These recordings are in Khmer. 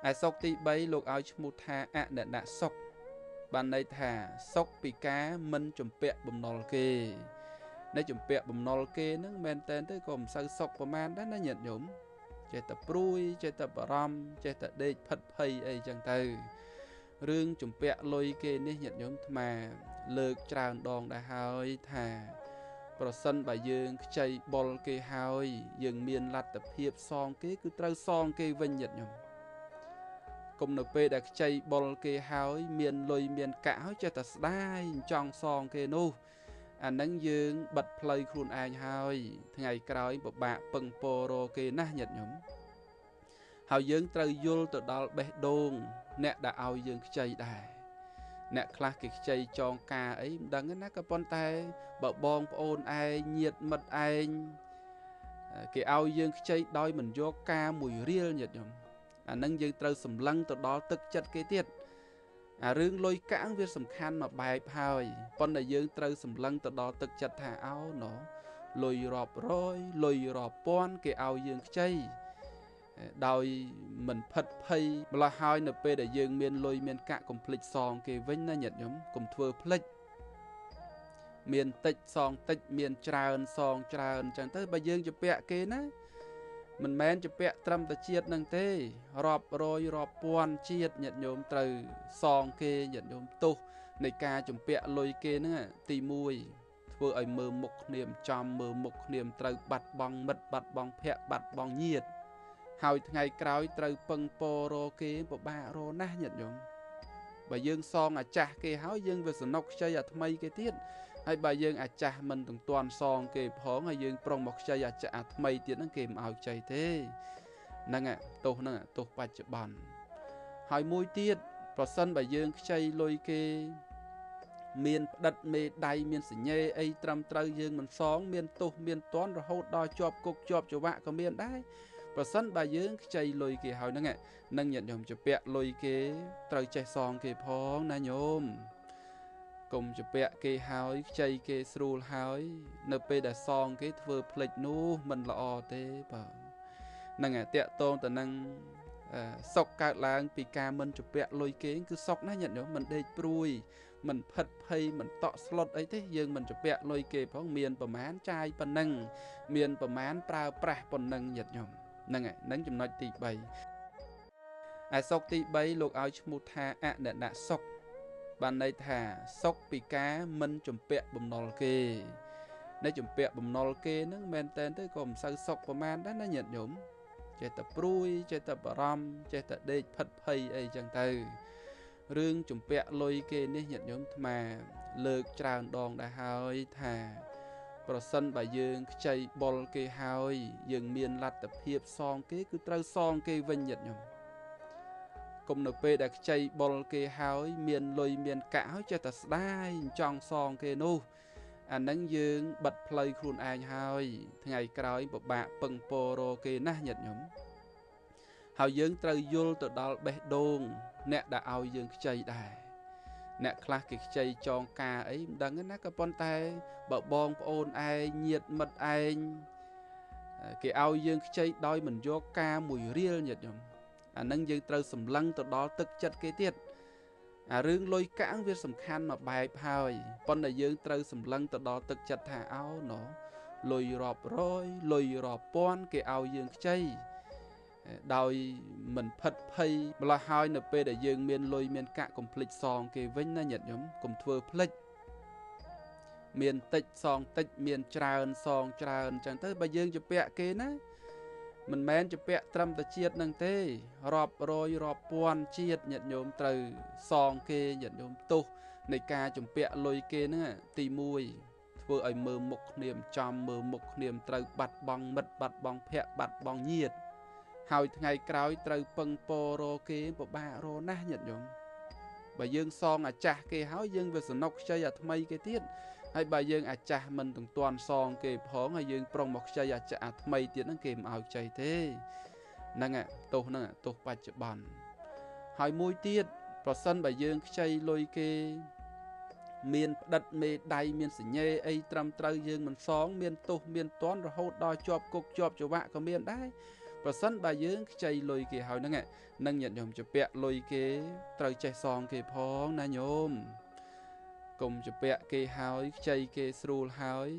ai sọc tí bay lục áo chmut tha ạ nè nạ sọc ban này thà sọc bị cá mình chùm bẹ bùm nol kê nơi chùm bẹ bùm nol kê nó men tên tới còn sao sọc của man đó nó nhận nhổm chạy tập ruồi chạy tập ram chạy tập đê phật phây ấy chẳng từ rương chùm bẹ lôi kê nè nhận nhổm mà lược tràn đòn đã hơi thàประសិនបើយើងខ្ចីបុលគេហើយយើងមានលទ្ធភាពសងគេគឺត្រូវសងគេវិញញាតិញោមគុំនៅពេលដែលខ្ចីបុលគេហើយមានលុយមានកាក់ហើយចេះតែស្ដាយចង់សងគេនោះអានឹងយើងបិទផ្លូវខ្លួនឯងហើយថ្ងៃក្រោយពិបាកពឹងពររគេណាស់ញាតិញោមហើយយើងត្រូវយល់ទៅដល់បេះដូងអ្នកដែលឲ្យយើងខ្ចីដែរអ្នកខ្លះគេខ្ចីចងការអីមិនដឹងណាក៏ប៉ុន្តែបើបងប្អូនឯងញាតិមិត្តឯងគេឲ្យយើងខ្ចីដោយមិនយកការមួយរៀលញាតិញោមអានឹងយើងត្រូវសម្លឹងទៅដល់ទឹកចិត្តគេទៀតអារឿងលុយកាក់វាសំខាន់មួយបែបហើយប៉ុន្តែយើងត្រូវសម្លឹងទៅដល់ទឹកចិត្តថាអោណោលុយរាប់រយលុយរាប់ពាន់គេឲ្យយើងខ្ចីដោយមិនផិតភ័យម្ល៉េះហើយនៅពេលដែលយើងមានលុយមានកាក់កុំភ្លេចសងគេវិញណាញាតិញោមកុំធ្វើភ្លេចមានតិចសងតិចមានច្រើនសងច្រើនអញ្ចឹងទៅបើយើងជពាក់គេណាមិនមែនជពាក់ត្រឹមតែជាតិនឹងទេរាប់រយរាប់ពាន់ជាតិញាតិញោមត្រូវសងគេញាតិញោមទោសនៃការជពាក់លុយគេហ្នឹងទី1ធ្វើឲ្យមើលមុខគ្នាចំមើលមុខគ្នាត្រូវបាត់បង់មិត្តបាត់បង់ភ័ក្របាត់បង់ញាតិហើយថ្ងៃក្រោយត្រូវពឹងពររគេពិបាករណាស់ញាតិញោមបើយើងសងអាចាស់គេហើយយើងវាសនុកខ្ចីអាថ្មីគេទៀតហើយបើយើងអាចាស់មិនទាំងទាន់សងគេផងហើយយើងប្រុងមកខ្ចីអាចាស់អាថ្មីទៀតហ្នឹងគេមិនឲ្យខ្ចីទេហ្នឹងទោសហ្នឹងទោសបច្ចុប្បន្នហើយមួយទៀតប្រសិនបើយើងខ្ចីលុយគេមានផ្ដិតមេដៃមានសញ្ញេអីត្រឹមត្រូវយើងមិនសងមានទោសមានទណ្ឌរហូតដល់ជាប់គុកជាប់ច្រវាក់ក៏មានដែរប្រសិនបើយើងខ្ចីលុយគេហើយហ្នឹងនឹងញាតិញោមជពាក់លុយគេត្រូវចេះសងគេផងណាញោមកុំជពាក់គេហើយខ្ចីគេស្រួលហើយនៅពេលដែលសងគេធ្វើភ្លេចនោះមិនល្អទេបាទហ្នឹងតាក់តងទៅនឹងសុកកើតឡើងពីការមិនជពាក់លុយគេគឺសុកណាញាតិញោមមិនដេកព្រួយមិនផិតភ័យមិនតក់ស្លុតអីទេយើងមិនជពាក់លុយគេផងមានប្រមាណចាយប៉ុណ្ណឹងមានប្រមាណប្រើប្រាស់ប៉ុណ្ណឹងញាតិញោមហ្នឹងចំណុចទី3ឯសុកទី3លោកឲ្យឈ្មោះថាអននៈសុកបានន័យថាសុកពីការមិនជំពាក់បំណុលគេនៅជំពាក់បំណុលគេហ្នឹងមែនតែនទៅក៏មិនសូវសុកប្រមាណដែរណាញាតិញោមចេះតែព្រួយចេះតែបារម្ភចេះតែដេកផិតភ័យអីចឹងទៅរឿងជំពាក់លុយគេនេះញាតិញោមអាត្មាលើកច្រើនដងដែរហើយថាប្រសិនបើយើងខ្ចីបុលគេហើយយើងមានលទ្ធភាពសងគេគឺត្រូវសងគេវិញញាតិញោមគុំនៅពេលដែលខ្ចីបុលគេហើយមានលុយមានកាក់ហើយចេះតែស្ដាយចង់សងគេនោះអានឹងយើងបិទផ្លូវខ្លួនឯងហើយថ្ងៃក្រោយពិបាកពឹងពររគេណាស់ញាតិញោមហើយយើងត្រូវយល់ទៅដល់បេះដូងអ្នកដែលឲ្យយើងខ្ចីដែរអ្នកខ្លះគេខ្ចីចងការអីមិនដឹងណាក៏ប៉ុន្តែបើបងប្អូនឯងញាតិមិត្តឯងគេឲ្យយើងខ្ចីដោយមិនយកការមួយរៀលញាតិញោមអានឹងយើងត្រូវសម្លឹងទៅដល់ទឹកចិត្តគេទៀតអារឿងលុយកាក់វាសំខាន់មួយបែបហើយប៉ុន្តែយើងត្រូវសម្លឹងទៅដល់ទឹកចិត្តថាអោណោលុយរាប់រយលុយរាប់ពាន់គេឲ្យយើងខ្ចីដោយមិនផិតភ័យម្ល៉េះហើយនៅពេលដែលយើងមានលុយមានកាក់កុំភ្លេចសងគេវិញណាញាតិញោមកុំធ្វើភ្លេចមានតិចសងតិចមានច្រើនសងច្រើនអញ្ចឹងទៅបើយើងជពាក់គេណាមិនមែនជពាក់ត្រឹមតែជាតិនឹងទេរាប់រយរាប់ពាន់ជាតិញាតិញោមត្រូវសងគេញាតិញោមទោសនៃការជពាក់លុយគេហ្នឹងទី1ធ្វើឲ្យមើលមុខគ្នាចំមើលមុខគ្នាត្រូវបាត់បង់មិត្តបាត់បង់ភ័ក្របាត់បង់ញាតិហើយថ្ងៃក្រោយត្រូវពឹងពររគេពិបាករណាស់ញាតិញោមបើយើងសងអាចាស់គេហើយយើងវាសនុកខ្ចីអាថ្មីគេទៀតហើយបើយើងអាចាស់មិនទាំងទាន់សងគេផងហើយយើងប្រុងមកខ្ចីអាចាស់អាថ្មីទៀតហ្នឹងគេមិនឲ្យខ្ចីទេហ្នឹងទោសហ្នឹងទោសបច្ចុប្បន្នហើយមួយទៀតប្រសិនបើយើងខ្ចីលុយគេមានផ្ដិតមេដៃមានសញ្ញេអីត្រឹមត្រូវយើងមិនសងមានទោសមានទណ្ឌរហូតដល់ជាប់គុកជាប់ច្រវាក់ក៏មានដែរ ប្រសិនបើយើងខ្ចីលុយគេហើយហ្នឹងនឹងញាតិញោមជាពាក់លុយគេត្រូវចេះសងគេផងណាញោមកុំជាពាក់គេហើយខ្ចីគេស្រួលហើយ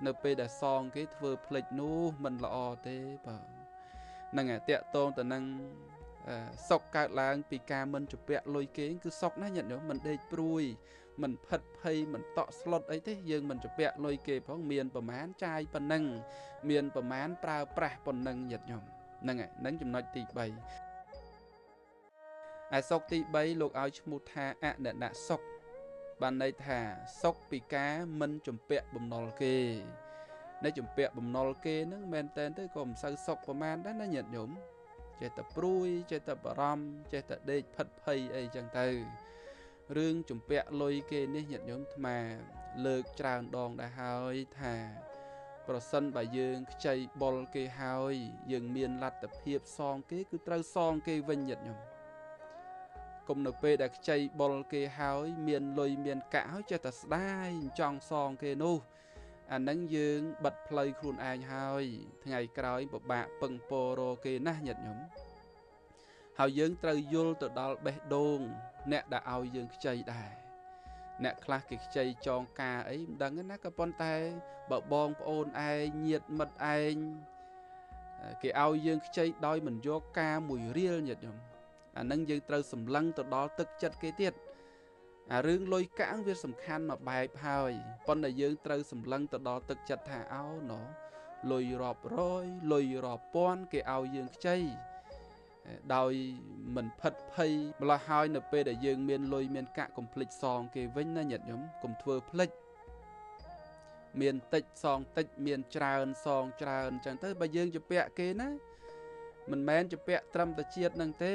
នៅពេលដែលសងគេធ្វើផ្លិចនោះមិនល្អទេបាទហ្នឹងតាក់ទងទៅនឹងសុកកើតឡើងពីការមិនជាពាក់លុយគេគឺសុកណាញាតិញោមមិនដេកព្រួយមិនផិតភ័យមិនតក់ស្លុតអីទេយើងមិនជាពាក់លុយគេផងមានប្រមាណចាយប៉ុណ្ណឹងមានប្រមាណប្រើប្រាស់ប៉ុណ្ណឹងញាតិញោមហ្នឹងចំណុចទី3ឯសុកទី3លោកឲ្យឈ្មោះថាអននៈសុកបានន័យថាសុកពីការមិនជំពាក់បំណុលគេនៅជំពាក់បំណុលគេហ្នឹងមែនតើទៅក៏មិនសូវសុកប្រមាណដែរណាញាតិញោមចេះតែព្រួយចេះតែបារម្ភចេះតែដេកផិតភ័យអីចឹងទៅរឿងជំពាក់លុយគេនេះញាតិញោមអាត្មាលើកច្រើនដងដែរហើយថាប្រសិនបើយើងខ្ចីបុលគេហើយយើងមានលទ្ធភាពសងគេគឺត្រូវសងគេវិញញាតិញោមកុំនៅពេលដែលខ្ចីបុលគេហើយមានលុយមានកាក់ហើយចេះតែស្ដាយចង់សងគេនោះអានឹងយើងបិទផ្លូវខ្លួនឯងហើយថ្ងៃក្រោយពិបាកពឹងពោរោគេណាស់ញាតិញោមហើយយើងត្រូវយល់ទៅដល់បេះដូងអ្នកដែលឲ្យយើងខ្ចីដែរអ្នកខ្លះគេខ្ចីចងការអីមិនដឹងណាក៏ប៉ុន្តែបើបងប្អូនឯងញាតិមិត្តឯងគេឲ្យយើងខ្ចីដោយមិនយកការមួយរៀលញាតិញោមអានឹងយើងត្រូវសម្លឹងទៅដល់ទឹកចិត្តគេទៀតអារឿងលុយកាក់វាសំខាន់មួយបែបហើយប៉ុន្តែយើងត្រូវសម្លឹងទៅដល់ទឹកចិត្តថាអោណោលុយរាប់រយលុយរាប់ពាន់គេឲ្យយើងខ្ចីដោយមិនផិតភ័យម្ល៉េះហើយនៅពេលដែលយើងមានលុយមានកាក់កុំភ្លេចសងគេវិញណាញាតិញោមកុំធ្វើភ្លេចមានតិចសងតិចមានច្រើនសងច្រើនអញ្ចឹងទៅបើយើងជាពាក់គេណាមិនមែនជាពាក់ត្រឹមតែជាតិនឹងទេ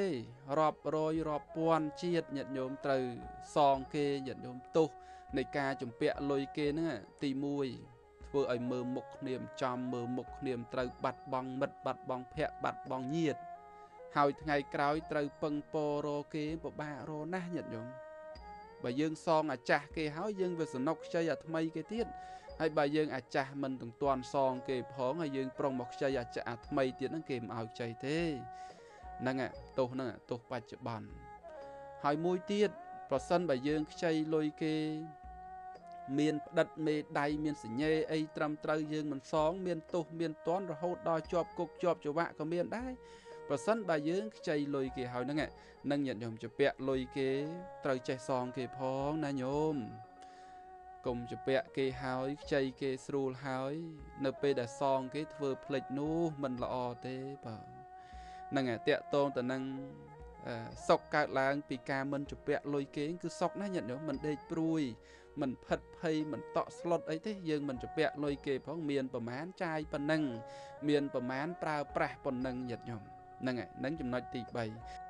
រាប់រយរាប់ពាន់ជាតិញាតិញោមត្រូវសងគេញាតិញោមទោសនៃការជំពាក់លុយគេហ្នឹងទី1ធ្វើឲ្យមើលមុខគ្នាចំមើលមុខគ្នាត្រូវបាត់បង់មិត្តបាត់បង់ភ័ក្របាត់បង់ញាតិហើយថ្ងៃក្រោយត្រូវពឹងពោរោគេពិបាករណាស់ញាតិញោមបើយើងសងអាចាស់គេហើយយើងវាសនុកខ្ចីអាថ្មីគេទៀតហើយបើយើងអាចាស់មិនទាំងទាន់សងគេផងហើយយើងប្រុងមកខ្ចីអាចាស់អាថ្មីទៀតហ្នឹងគេមិនឲ្យខ្ចីទេហ្នឹងទោសហ្នឹងទោសបច្ចុប្បន្នហើយមួយទៀតប្រសិនបើយើងខ្ចីលុយគេមានផ្ដិតមេដៃមានសញ្ញេអីត្រឹមត្រូវយើងមិនសងមានទោសមានទណ្ឌរហូតដល់ជាប់គុកជាប់ច្រវាក់ក៏មានដែរប្រសិនបើយើងខ្ចីលុយគេហើយហ្នឹងនឹងញាតិញោមជាពាក់លុយគេត្រូវចេះសងគេផងណាញោមកុំជាពាក់គេហើយខ្ចីគេស្រួលហើយនៅពេលដែលសងគេធ្វើផ្លិចនោះមិនល្អទេបាទហ្នឹងតាក់ទងទៅនឹងសុកកើតឡើងពីការមិនជាពាក់លុយគេគឺសុកណាញាតិញោមមិនដេកព្រួយមិនផិតភ័យមិនតក់ស្លុតអីទេយើងមិនជាពាក់លុយគេផងមានប្រមាណចាយប៉ុណ្ណឹងមានប្រមាណប្រើប្រាស់ប៉ុណ្ណឹងញាតិញោមហ្នឹងចំណុចទី3